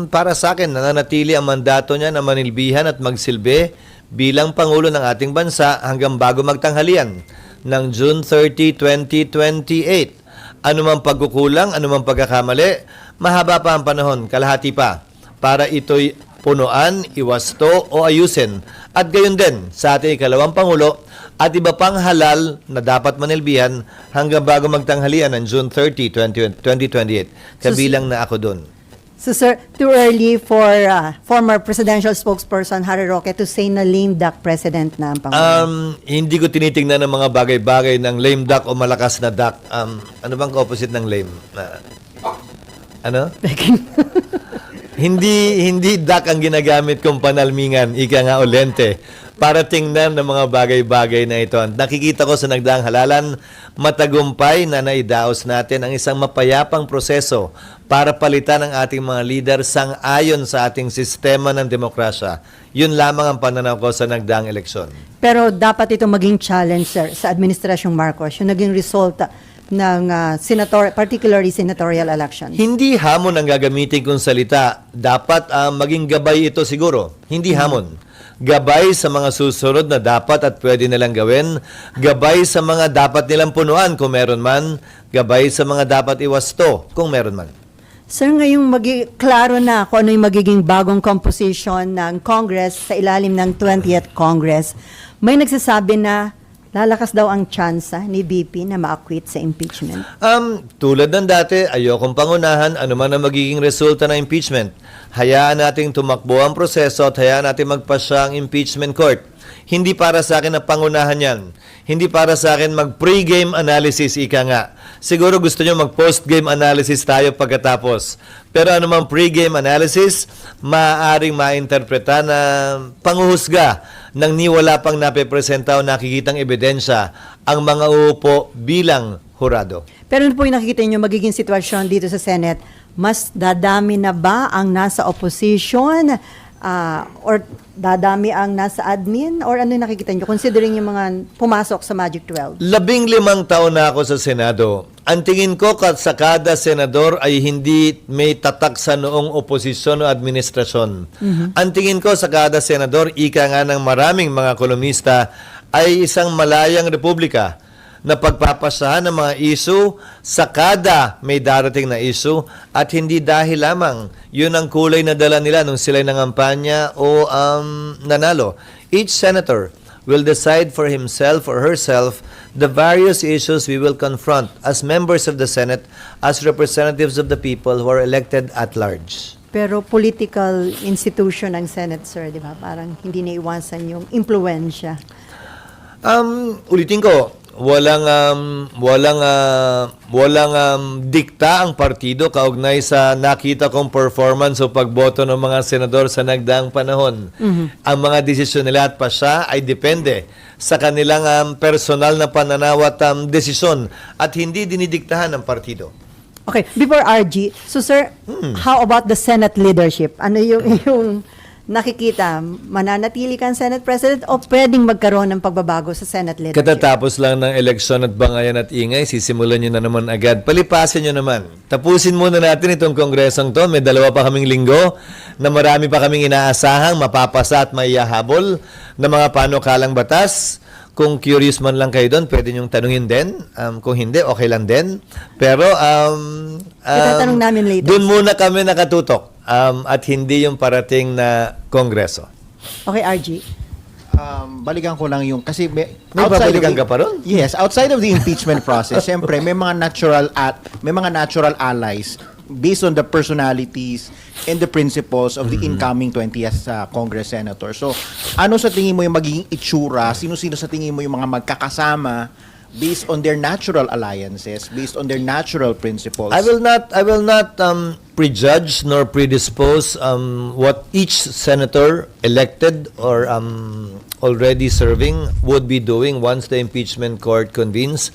Para sa akin, nananatili ang mandato niya na manilbihan at magsilbi bilang Pangulo ng ating bansa hanggang bago magtanghalian ng June 30, 2028. Anumang pagkukulang, anumang pagkakamali, mahaba pa ang panahon, kalahati pa, para ito'y punuan, iwasto o ayusin. At gayon din sa ating ikalawang Pangulo at iba pang halal na dapat manilbihan hanggang bago magtanghalian ng June 30, 2028. Kabilang na ako doon. So sir, too early for former presidential spokesperson Harry Roque to say na lame duck president na ang Pangulo? Hindi ko tinitingnan ng mga bagay-bagay ng lame duck o malakas na duck. Ano bang opposite ng lame? Ano? Hindi duck ang ginagamit kong panalmingan, ika nga o lente, para tingnan ng mga bagay-bagay na ito. Nakikita ko sa nagdaang halalan, matagumpay na naidaos natin ang isang mapayapang proseso para palitan ang ating mga leader sang-ayon sa ating sistema ng demokrasya. Yun lamang ang pananaw ko sa nagdaang eleksyon. Pero dapat ito maging challenge, sir, sa Administrasyong Marcos, yung naging resulta ng particularly senatorial election. Hindi hamon ang gagamitin kong salita. Dapat maging gabay ito siguro. Hindi hamon. Gabay sa mga susunod na dapat at pwede nilang gawin. Gabay sa mga dapat nilang punuan kung meron man. Gabay sa mga dapat iwasto kung meron man. Sir, ngayong klaro na kung ano yung magiging bagong composition ng Congress sa ilalim ng 20th Congress, may nagsasabi na lalakas daw ang tsansa ni BP na ma-acquit sa impeachment. Tulad ng dati, ayokong pangunahan anuman ang magiging resulta ng impeachment. Hayaan nating tumakbo ang proseso at hayaan natin magpasya ang impeachment court. Hindi para sa akin na pangunahan yan. Hindi para sa akin mag-pre-game analysis, ika nga. Siguro gusto nyo mag-post-game analysis tayo pagkatapos. Pero anumang pre-game analysis, maaaring mainterpreta na panguhusga nang niwala pang napepresenta o nakikitang ebidensya ang mga uupo bilang hurado. Pero ano po yung nakikita nyo magiging sitwasyon dito sa Senate? Mas dadami na ba ang nasa opposition? Or dadami ang nasa admin? Or ano yung nakikita nyo? Considering yung mga pumasok sa Magic 12. 15 taon na ako sa Senado. Ang tingin ko sa kada senador ay hindi may tatak sa noong oposisyon o administrasyon. Ang tingin ko sa kada senador, ika nga ng maraming mga kolumnista, ay isang malayang republika na pagpapasahan ng mga isu sa kada may darating na isu at hindi dahil lamang yun ang kulay na dala nila nung sila'y nangampanya o nanalo. Each senator will decide for himself or herself the various issues we will confront as members of the Senate, as representatives of the people who are elected at large. Pero political institution ang Senate, sir, di ba? Parang hindi naiwasan yung impluensya. Ulitin ko, walang dikta ang partido kaugnay sa nakita kong performance o pagboto ng mga senador sa nagdaang panahon. Ang mga desisyon nila at pasya ay depende sa kanilang personal na pananaw at desisyon at hindi dinidiktahan ng partido. Okay, before RG, so sir, how about the Senate leadership? Ano yung nakikita, mananatili kang Senate President o pwedeng magkaroon ng pagbabago sa Senate leadership? Katatapos lang ng eleksyon at bangayan at ingay, sisimulan nyo na naman agad. Palipasin nyo naman. Tapusin muna natin itong kongresong to. May 2 pa kaming linggo na marami pa kaming inaasahang mapapasa at maiyahabol na mga panukalang batas. Kung curious man lang kayo doon, pwede nyong tanungin din. Kung hindi, okay lang din. Pero, itatanong namin later. doon muna kami nakatutok. At hindi yung parating na kongreso. Okay, RG. Balikan ko lang yung kasi May babalikan ka pa ron? Yes, outside of the impeachment process, siyempre may mga natural allies based on the personalities and the principles of the incoming 20th Congress senator. So, ano sa tingin mo yung magiging itsura? Sino-sino sa tingin mo yung mga magkakasama based on their natural alliances, based on their natural principles? I will not prejudge nor predispose what each senator elected or already serving would be doing once the impeachment court convenes.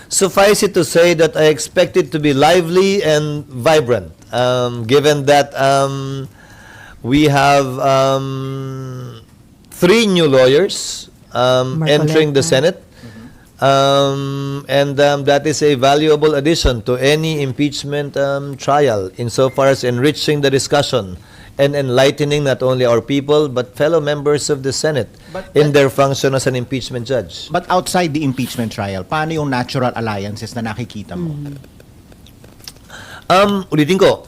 Suffice it to say that I expect it to be lively and vibrant, given that we have 3 new lawyers entering the Senate. That is a valuable addition to any impeachment trial insofar as enriching the discussion and enlightening not only our people but fellow members of the Senate in their function as an impeachment judge. But outside the impeachment trial, paano yung natural alliances na nakikita mo? Ulitin ko,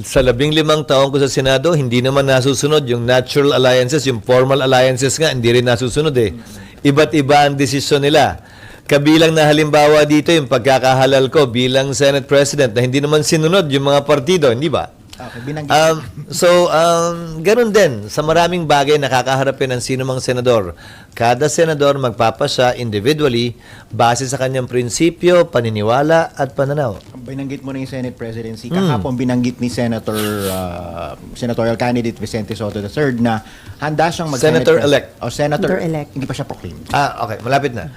sa 15 taon ko sa Senado, hindi naman nasusunod yung natural alliances, yung formal alliances nga, hindi rin nasusunod eh. Iba't iba ang desisyon nila. Kabilang na halimbawa dito yung pagkakahalal ko bilang Senate President na hindi naman sinunod yung mga partido, hindi ba? Okay, binanggit. Ganun din, sa maraming bagay nakakaharapin ng sino mang senador. Kada senador magpapasya individually base sa kanyang prinsipyo, paniniwala at pananaw. Binanggit mo na yung Senate presidency. Kahapon binanggit ni Senatorial candidate Vicente Soto III na handa siyang Senator-elect. Senator-elect. Hindi pa siya proclaimed. Okay, malapit na.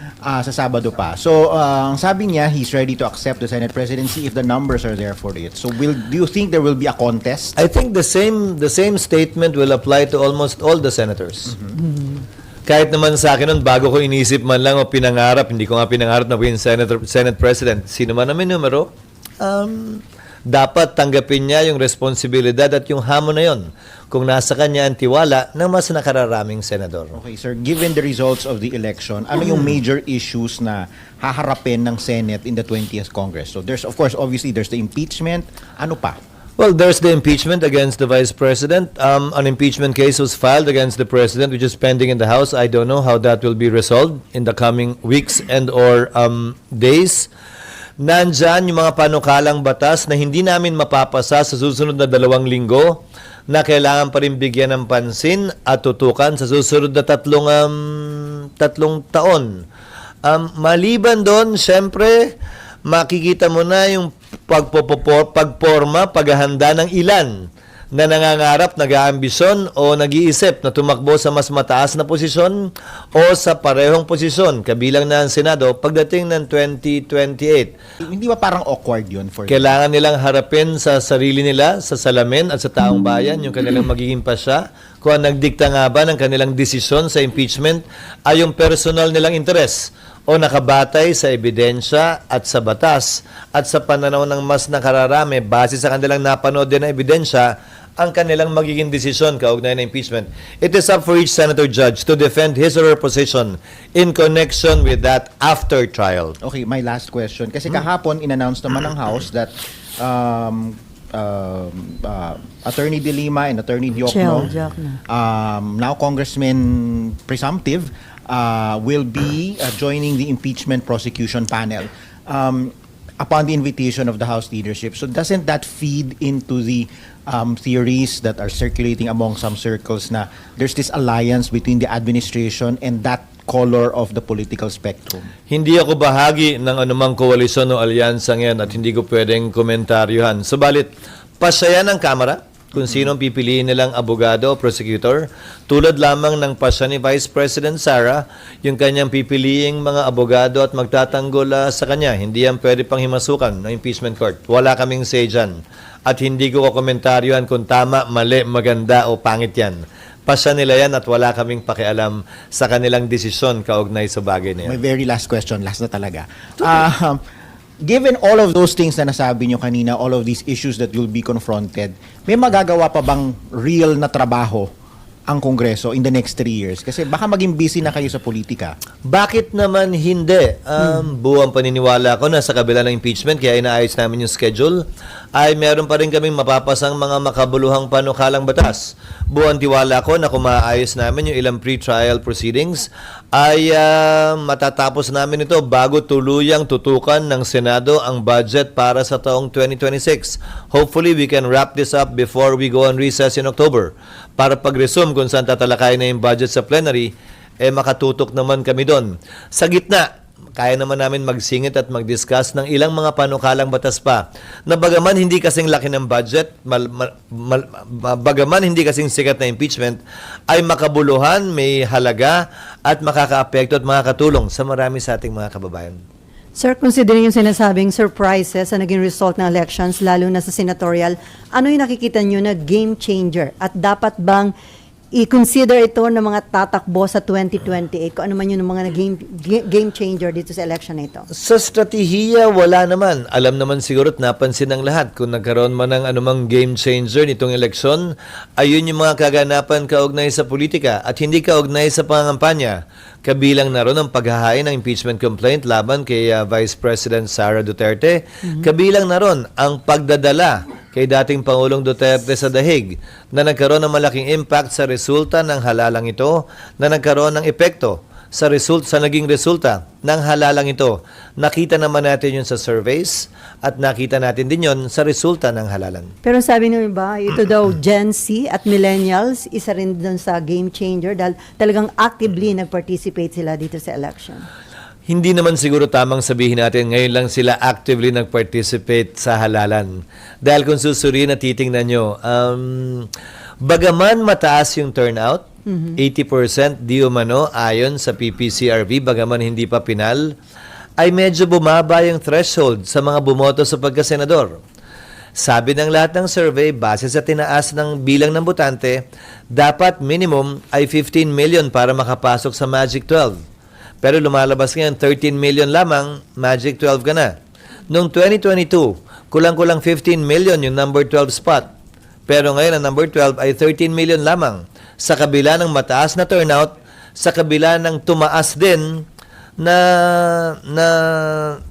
Sa Sabado pa. So, ang sabi niya, he's ready to accept the Senate presidency if the numbers are there for it. So, do you think there will be a contest? I think the same statement will apply to almost all the senators. Kahit naman sa akin nun, bago ko inisip man lang o pinangarap, hindi ko nga pinangarap na maging Senate President, sino man namin numero, dapat tanggapin niya yung responsibilidad at yung hamon na yon kung nasa kanya ang tiwala ng mas nakararaming senador. Okay, sir. Given the results of the election, ano yung major issues na haharapin ng Senate in the 20th Congress? So, there's, of course, obviously, there's the impeachment. Ano pa? Well, there's the impeachment against the Vice President. An impeachment case was filed against the President, which is pending in the House. I don't know how that will be resolved in the coming weeks and or days. Nandyan yung mga panukalang batas na hindi namin mapapasa sa susunod na 2 linggo na kailangan pa rin bigyan ng pansin at tutukan sa susunod na 3 taon. Maliban doon, syempre, makikita mo na yung pagporma, paghahanda ng ilan na nangangarap, nag-aambisyon o nag-iisip na tumakbo sa mas mataas na posisyon o sa parehong posisyon, kabilang na ang Senado, pagdating ng 2028. Hindi ba parang awkward yun for you? Kailangan nilang harapin sa sarili nila, sa salamin at sa taong bayan, yung kanilang magiging pasya, kung ang nagdikta nga ba ng kanilang desisyon sa impeachment ay yung personal nilang interes o nakabatay sa ebidensya at sa batas at sa pananaw ng mas nakararami base sa kanilang napanood din na ebidensya ang kanilang magiging desisyon kaugnay ng impeachment. It is up for each senator judge to defend his or her position in connection with that after trial. Okay, my last question. Kasi kahapon, in-announce naman ng House that Attorney De Lima and Attorney Diokno, now Congressman Presumptive, will be joining the impeachment prosecution panel upon the invitation of the House leadership. So doesn't that feed into the theories that are circulating among some circles na there's this alliance between the administration and that color of the political spectrum? Hindi ako bahagi ng anumang koalisyon o alyansa ngayon at hindi ko pwedeng komentaryohan. Subalit, pasaya ng Kamara kung sino ang pipiliin nilang abogado o prosecutor, tulad lamang ng pasya ni Vice President Sara, yung kanyang pipiliing mga abogado at magtatanggol sa kanya. Hindi yan pwede pang himasukan ng impeachment court. Wala kaming say dyan. At hindi ko komentaryohan kung tama, mali, maganda o pangit yan. Pasya nila yan at wala kaming pakialam sa kanilang desisyon kaugnay sa bagay na yan. My very last question, last na talaga. Given all of those things na nasabi nyo kanina, all of these issues that you'll be confronted, may magagawa pa bang real na trabaho ang Kongreso in the next 3 years? Kasi baka maging busy na kayo sa politika. Bakit naman hindi? Buwang paniniwala ko na sa kabila ng impeachment, kaya inaayos namin yung schedule, ay meron pa rin kaming mapapasang mga makabuluhang panukalang batas. Buwang tiwala ko na kung maayos namin yung ilang pre-trial proceedings, ay matatapos namin ito bago tuluyang tutukan ng Senado ang budget para sa taong 2026. Hopefully, we can wrap this up before we go on recess in October. Para pag-resume kung saan tatalakay na yung budget sa plenary, makatutok naman kami doon. Sa gitna, kaya naman namin magsingit at mag-discuss ng ilang mga panukalang batas pa na bagaman hindi kasing laki ng budget, bagaman hindi kasing sikat na impeachment, ay makabuluhan, may halaga at makakaapekto at makakatulong sa marami sa ating mga kababayan. Sir, considering yung sinasabing surprises sa naging result ng elections, lalo na sa senatorial, ano yung nakikita nyo na game changer? At dapat bang i-consider ito ng mga tatakbo sa 2028 kung ano man yun ang mga game changer dito sa election na ito? Sa strategiya, wala naman. Alam naman siguro at napansin ng lahat kung nagkaroon man ng anumang game changer nitong eleksyon, ayun yung mga kaganapan kaugnay sa politika at hindi kaugnay sa pangampanya. Kabilang na ron ang paghahain ng impeachment complaint laban kay Vice President Sara Duterte. Kabilang na ron ang pagdadala kay dating Pangulong Duterte sa dahig na nagkaroon ng malaking impact sa resulta ng halalang ito, na nagkaroon ng epekto sa naging resulta ng halalang ito. Nakita naman natin yun sa surveys at nakita natin din yun sa resulta ng halalan. Pero sabi nyo ba, ito daw Gen Z at millennials, isa rin dun sa game changer dahil talagang actively nag-participate sila dito sa election. Hindi naman siguro tamang sabihin natin ngayon lang sila actively nag-participate sa halalan. Dahil kung susuriin at titingnan nyo, bagaman mataas yung turnout, 80% di umano ayon sa PPCRB, bagaman hindi pa pinal, ay medyo bumaba yung threshold sa mga bumoto sa pagkasenador. Sabi ng lahat ng survey, base sa tinaas ng bilang ng botante, dapat minimum ay 15 million para makapasok sa Magic 12. Pero lumalabas ngayon, 13 million lamang, Magic 12 ka na. Noong 2022, kulang-kulang 15 million yung number 12 spot. Pero ngayon, ang number 12 ay 13 million lamang. Sa kabila ng mataas na turnout, sa kabila ng tumaas din na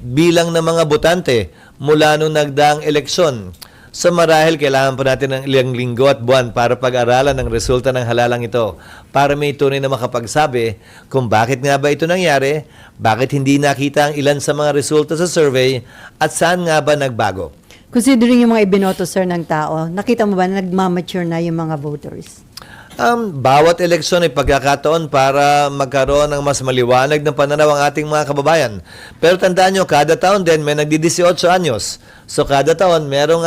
bilang ng mga botante mula nung nagdaang eleksyon. So marahil kailangan pa natin ng ilang linggo at buwan para pag-aralan ang resulta ng halalang ito para may tunay na makapagsabi kung bakit nga ba ito nangyari, bakit hindi nakita ang ilan sa mga resulta sa survey at saan nga ba nagbago. Considering yung mga ibinoto, sir, ng tao, nakita mo ba na nagmamature na yung mga voters? Bawat eleksyon ay pagkakataon para magkaroon ng mas maliwanag na pananaw ang ating mga kababayan. Pero tandaan nyo, kada taon din may nagdi-18 anyos. So kada taon merong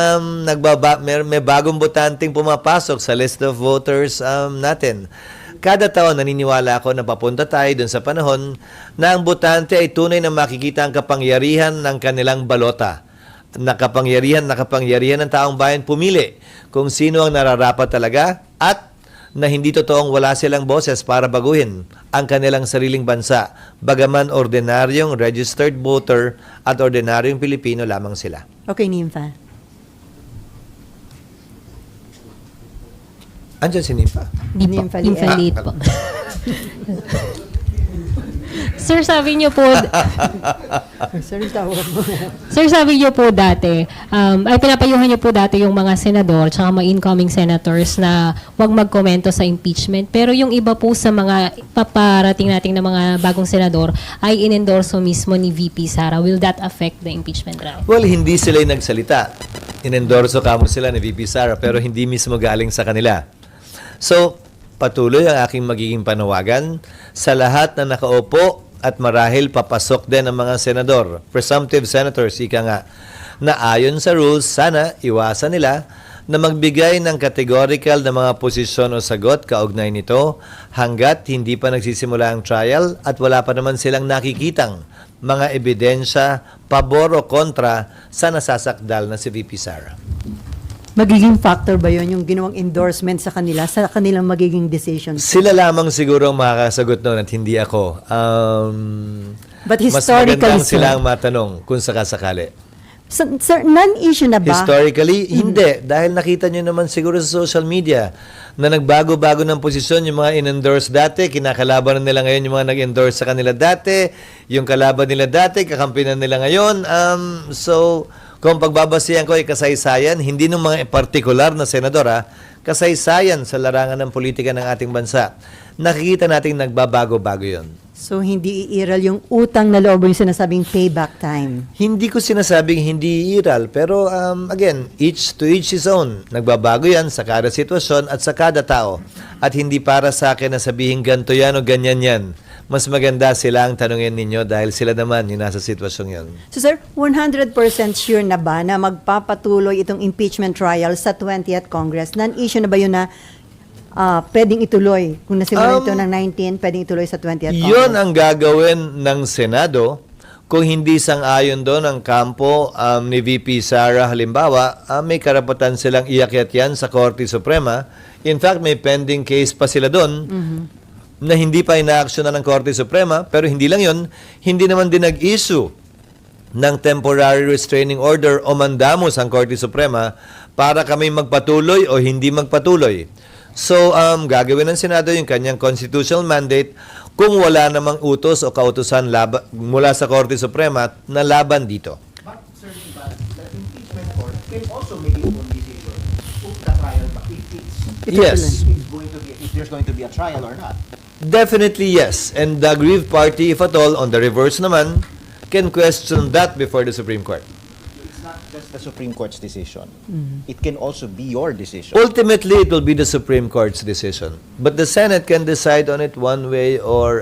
may bagong botanteng pumapasok sa list of voters natin. Kada taon naniniwala ako na papunta tayo dun sa panahon na ang botante ay tunay na makikita ang kapangyarihan ng kanilang balota. Nakapangyarihan ng taong bayan pumili kung sino ang nararapat talaga at na hindi totoong wala silang boses para baguhin ang kanilang sariling bansa, bagaman ordinaryong registered voter at ordinaryong Pilipino lamang sila. Okay, Nympha. Andiyan si Nympha. Nympha Liet. Nympha Liet po. Sir, sabi niyo po, Sir, tawag mo. Sir, sabi niyo po dati, ay pinapayuhan niyo po dati yung mga senador tsaka mga incoming senators na huwag magkomento sa impeachment. Pero yung iba po sa mga paparating nating na mga bagong senador ay inendorso mismo ni VP Sara. Will that affect the impeachment trial? Well, hindi sila yung nagsalita. Inendorso kamo sila ni VP Sara pero hindi mismo galing sa kanila. So, patuloy ang aking magiging panawagan sa lahat na nakaupo at marahil papasok din ang mga senador, presumptive senators, ika nga, na ayon sa rules, sana iwasan nila na magbigay ng categorical na mga posisyon o sagot kaugnay nito hanggat hindi pa nagsisimula ang trial at wala pa naman silang nakikitang mga ebidensya, pabor o kontra sa nasasakdal na si VP Sara. Magiging factor ba yun yung ginawang endorsement sa kanila, sa kanilang magiging decision? Sila lamang siguro ang makakasagot noon at hindi ako. But Mas historically, magandang sir, sila ang matanong kung sakasakali. sir, non-issue na ba? Historically, hindi. Dahil nakita nyo naman siguro sa social media na nagbago-bago ng posisyon yung mga in-endorse dati, kinakalaban nila ngayon yung mga nag-endorse sa kanila dati, yung kalaban nila dati, kakampinan nila ngayon. So, kung pagbabasihan ko ay kasaysayan, hindi ng mga partikular na senador, kasaysayan sa larangan ng politika ng ating bansa. Nakikita nating nagbabago-bago yon. So, hindi iiral yung utang na loob yung sinasabing payback time. Hindi ko sinasabing hindi iiral, pero again, each to each his own. Nagbabago yan sa kada sitwasyon at sa kada tao. At hindi para sa akin na sabihin ganito yan o ganyan yan. Mas maganda sila ang tanungin ninyo dahil sila naman yung nasa sitwasyong yan. So, sir, 100% sure na ba na magpapatuloy itong impeachment trial sa 20th Congress? Non-issue na ba yun na pwedeng ituloy? Kung nasimulan ito ng 19, pwedeng ituloy sa 20th Congress? Yun ang gagawin ng Senado kung hindi sang-ayon doon ang kampo ni VP Sara halimbawa, may karapatan silang iakyat yan sa Korte Suprema. In fact, may pending case pa sila doon na hindi pa ina-actionan ng Korte Suprema, pero hindi lang yun, hindi naman din nag-issue ng temporary restraining order o mandamos ang Korte Suprema para kami magpatuloy o hindi magpatuloy. So, gagawin ng Senado yung kanyang constitutional mandate kung wala namang utos o kautusan mula sa Korte Suprema na laban dito. But, Sir, diba, the impeachment court can also make its own decision if the trial, Yes. if there's going to be a trial or not. Definitely yes. And the aggrieved party, if at all, on the reverse naman, can question that before the Supreme Court. It's not just the Supreme Court's decision. It can also be your decision. Ultimately, it will be the Supreme Court's decision. But the Senate can decide on it one way or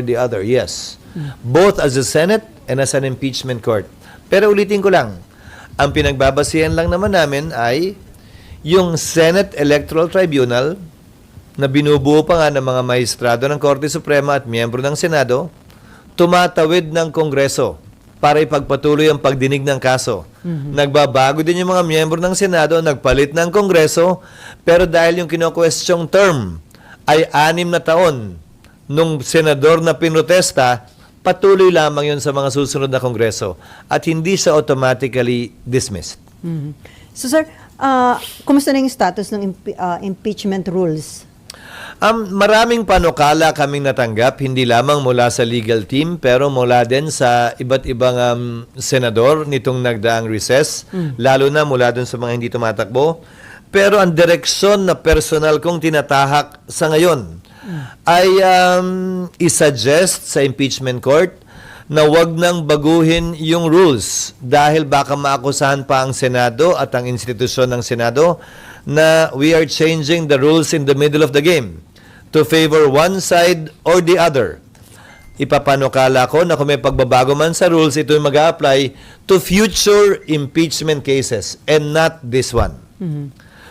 the other. Yes. Both as a Senate and as an impeachment court. Pero ulitin ko lang, ang pinagbabasihan lang naman namin ay yung Senate Electoral Tribunal na binubuo pa nga ng mga maestrado ng Korte Suprema at miyembro ng Senado, tumatawid ng Kongreso para ipagpatuloy ang pagdinig ng kaso. Nagbabago din yung mga miyembro ng Senado, nagpalit ng Kongreso, pero dahil yung kino-questioning term ay 6 na taon nung senador na pinrotesta, patuloy lamang yun sa mga susunod na Kongreso at hindi siya automatically dismissed. So sir, kumusta na yung status ng impeachment rules? Maraming panukala kaming natanggap, hindi lamang mula sa legal team, pero mula din sa iba't ibang senador nitong nagdaang recess, lalo na mula dun sa mga hindi tumatakbo. Pero ang direksyon na personal kong tinatahak sa ngayon ay isuggest sa impeachment court na wag nang baguhin yung rules dahil baka maakusahan pa ang Senado at ang institusyon ng Senado na we are changing the rules in the middle of the game to favor one side or the other. Ipapanukala ko na kung may pagbabago man sa rules, ito yung mag-a-apply to future impeachment cases and not this one.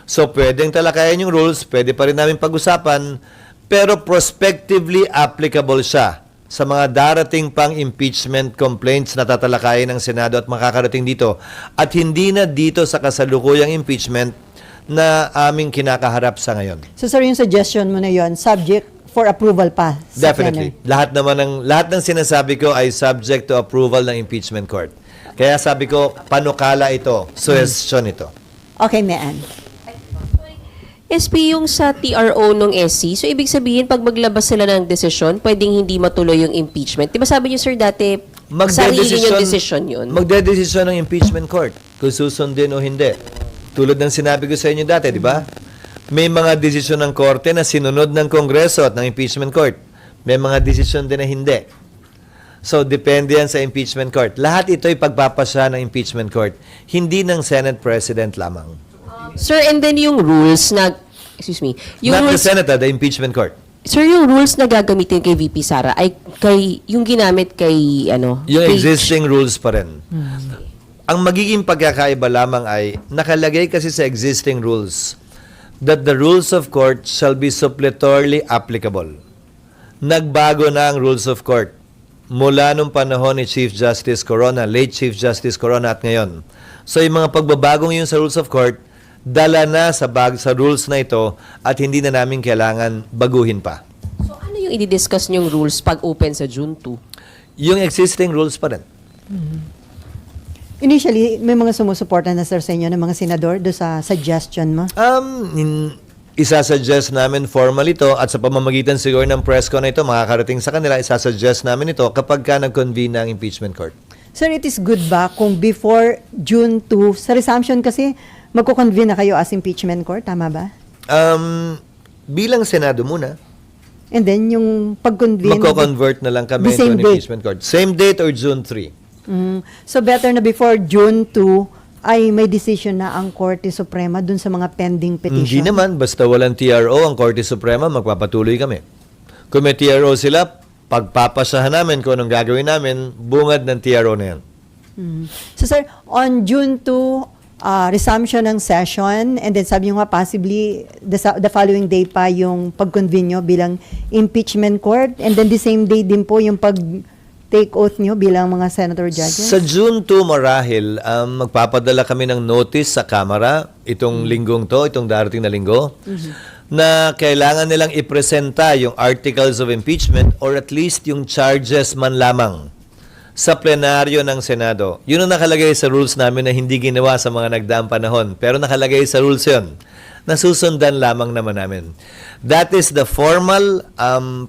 So, pwedeng talakayan yung rules, pwede pa rin namin pag-usapan, pero prospectively applicable siya sa mga darating pang impeachment complaints na tatalakayin ng Senado at makakarating dito. At hindi na dito sa kasalukuyang impeachment na aming kinakaharap sa ngayon. So sir, yung suggestion mo na yon, subject for approval pa sa Definitely. plenary. Lahat ng sinasabi ko ay subject to approval ng impeachment court. Kaya sabi ko, panukala ito, suggestion ito. Okay, Mean. SP yung sa TRO ng SC, so ibig sabihin pag maglabas sila ng desisyon, pwedeng hindi matuloy yung impeachment. Diba sabi niyo sir dati, sarili yung desisyon yun? Magdedesisyon ng impeachment court kung susundin o hindi. Tulad ng sinabi ko sa inyo dati, di ba? May mga desisyon ng korte na sinunod ng Kongreso at ng impeachment court. May mga desisyon din na hindi. So, depende yan sa impeachment court. Lahat ito ay pagpapasya ng impeachment court, hindi ng Senate President lamang. Sir, and then yung rules na, yung Not the rules, Senate, the impeachment court. sir, yung rules na gagamitin kay VP Sara ay yung ginamit kay, Yung kay- existing rules pa rin. Ang magiging pagkakaiba lamang ay nakalagay kasi sa existing rules that the rules of court shall be suppletorily applicable. Nagbago na ang rules of court mula nung panahon ni Chief Justice Corona, late Chief Justice Corona at ngayon. So yung mga pagbabagong yun sa rules of court, dala na sa rules na ito at hindi na namin kailangan baguhin pa. So ano yung i-discuss niyong rules pag open sa June 2? Yung existing rules pa rin. Initially, may mga sumusuporta na sir sa inyo ng mga senador do sa suggestion mo? Isasuggest namin formally ito at sa pamamagitan siguro ng press con na ito, makakarating sa kanila, isasuggest namin ito kapag ka nag-convene ng impeachment court. Sir, it is good ba kung before June 2, sa resumption kasi, magko-convene na kayo as impeachment court, tama ba? Bilang Senado muna, And then, yung pag-convene... magko-convert na lang kami The same into an date. impeachment court. Same date or June 3? So, better na before June 2, ay may decision na ang Korte Suprema dun sa mga pending petition? Hindi naman, basta walang TRO ang Korte Suprema, magpapatuloy kami. Kung may TRO sila, pagpapasahan namin kung anong gagawin namin, bungad ng TRO na yan. So, sir, on June 2, resumption ng session, and then sabi nyo nga possibly the following day pa yung pag-convene nyo bilang impeachment court, and then the same day din po yung take oath nyo bilang mga senator judges? Sa June 2 marahil, magpapadala kami ng notice sa Kamara itong linggong to, itong darating na linggo, na kailangan nilang ipresenta yung articles of impeachment or at least yung charges man lamang sa plenaryo ng Senado. Yun ang nakalagay sa rules namin na hindi ginawa sa mga nagdaang panahon. Pero nakalagay sa rules yun. Nasusundan lamang naman namin. That is the formal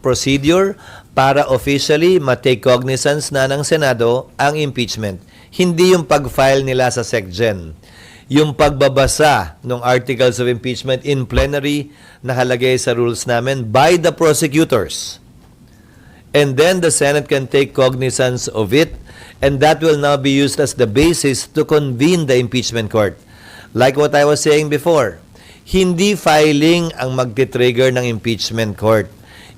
procedure para officially ma-take cognizance na ng Senado ang impeachment. Hindi yung pag-file nila sa SecGen. Yung pagbabasa ng articles of impeachment in plenary nakalagay sa rules namin by the prosecutors. And then the Senate can take cognizance of it, and that will now be used as the basis to convene the impeachment court. Like what I was saying before, hindi filing ang magti-trigger ng impeachment court.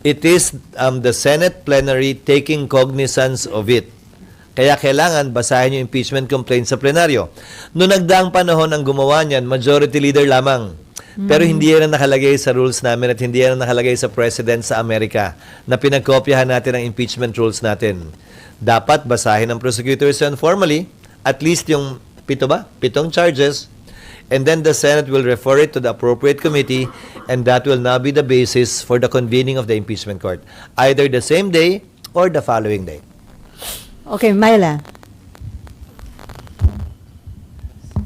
It is the Senate plenary taking cognizance of it. Kaya kailangan basahin yung impeachment complaint sa plenaryo. Noong nagdaang panahon ang gumawa niyan, majority leader lamang. Pero hindi yan ang nakalagay sa rules namin at hindi yan ang nakalagay sa President sa Amerika na pinagkopyahan natin ang impeachment rules natin. Dapat basahin ng prosecutors yan formally, at least yung 7 charges, and then the Senate will refer it to the appropriate committee, and that will now be the basis for the convening of the impeachment court, either the same day or the following day. Okay, Myla.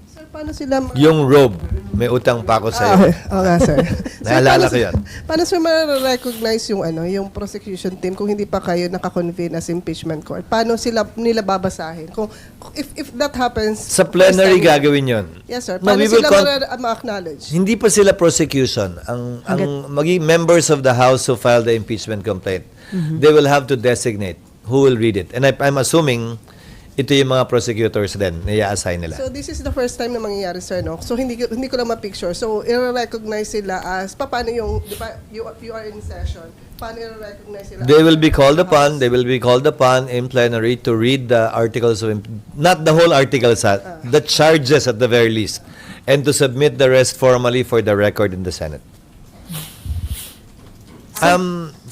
Sir, paano sila Yung robe, may utang pa ako sa'yo. nga, sir. Naalala ko yan. Paano sir ma-recognize yung yung prosecution team kung hindi pa kayo naka-convene as impeachment court? Paano nila babasahin? Kung if that happens Sa plenary first time- gagawin yun. Yes, sir. No, Paano we will sila ma-acknowledge? Hindi pa sila prosecution. Ang maging members of the House who filed the impeachment complaint, they will have to designate who will read it. And I'm assuming ito yung mga prosecutors din na i-assign nila. So this is the first time na mangyayari, sir, no? So hindi ko lang ma-picture. So i-recognize sila as paano yung, di ba, you are in session. Paano i-recognize sila? They will be called upon in plenary to read the articles of not the whole articles, the charges at the very least, and to submit the rest formally for the record in the Senate.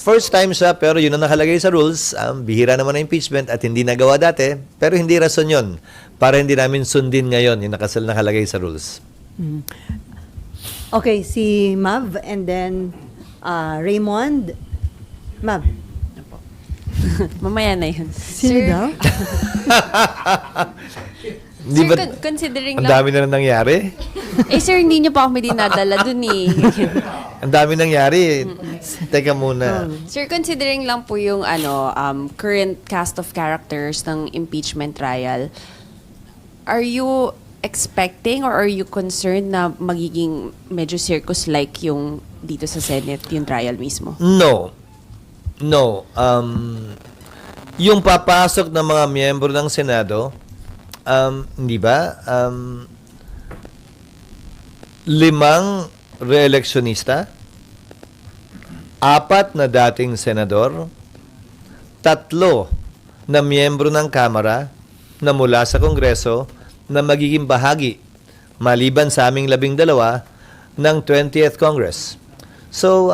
First time siya, pero yun ang nakalagay sa rules. Bihira naman ang impeachment at hindi nagawa dati, pero hindi rason yun para hindi namin sundin ngayon yung nakalagay sa rules. Okay, si Mav and then Raymond. Mav, Mamaya na yun. sino daw? Di Sir, ba, considering ang lang... dami na nangyari? sir, hindi niyo pa kami dinadala dun eh. Ang dami nangyari. Teka muna. Sir, considering lang po yung current cast of characters ng impeachment trial, are you expecting or are you concerned na magiging medyo circus-like yung dito sa Senate, yung trial mismo? No. Yung papasok ng mga miyembro ng Senado, hindi ba? 5 re-electionista, 4 na dating senador, 3 na miyembro ng Kamara na mula sa Kongreso na magiging bahagi, maliban sa aming 12, ng 20th Congress. So,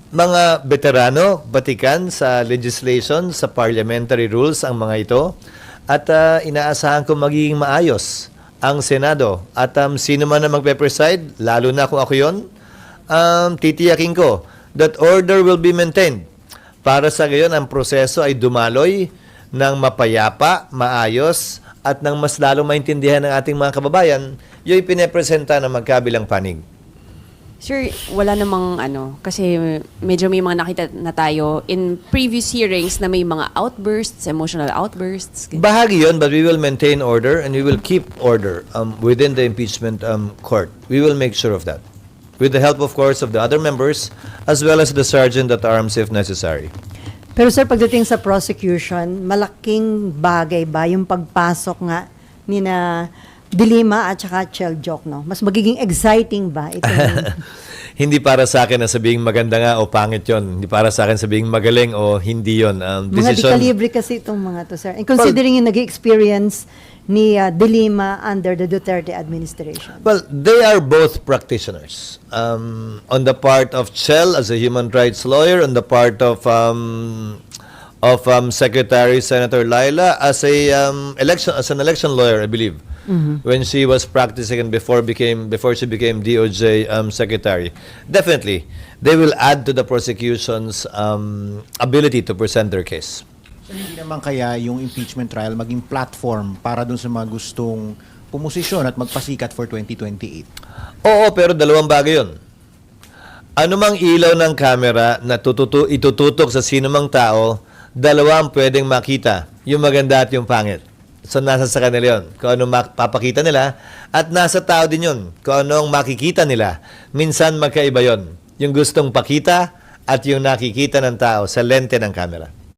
mga veterano, batikan sa legislation, sa parliamentary rules ang mga ito, at inaasahan ko magiging maayos ang Senado. At sino man na magpe-preside, lalo na kung ako yun, titiyakin ko that order will be maintained. Para sa gayon, ang proseso ay dumaloy ng mapayapa, maayos, at ng mas lalong maintindihan ng ating mga kababayan, yung pinapresenta ng magkabilang panig. Sir, wala namang kasi medyo may mga nakita na tayo in previous hearings na may mga outbursts, emotional outbursts. Bahagi yun, but we will maintain order and we will keep order within the impeachment court. We will make sure of that. With the help, of course, of the other members as well as the sergeant at arms if necessary. Pero sir, pagdating sa prosecution, malaking bagay ba yung pagpasok nga ni na Dilima at saka Cheljok, no? Mas magiging exciting ba ito? Hindi para sa akin na sabihing maganda nga o pangit yon. Hindi para sa akin sabihing magaling o hindi yon. Mga di-kalibre kasi itong mga to, sir. And considering yung nag-experience ni Dilima under the Duterte administration. Well, they are both practitioners. On the part of Chel as a human rights lawyer, on the part of of Secretary Senator Laila as an election lawyer, I believe, when she was practicing and before she became DOJ secretary. Definitely, they will add to the prosecution's ability to present their case. So, hindi naman kaya yung impeachment trial maging platform para dun sa mga gustong pumosisyon at magpasikat for 2028? Oo, pero dalawang bagay yun. Anumang ilaw ng camera na itututok sa sinumang tao, dalawa ang pwedeng makita, yung maganda at yung pangit. So, nasa sa kanila yun. Kung ano mapapakita nila, at nasa tao din yun. Kung ano ang makikita nila. Minsan magkaiba yun. Yung gustong pakita at yung nakikita ng tao sa lente ng camera.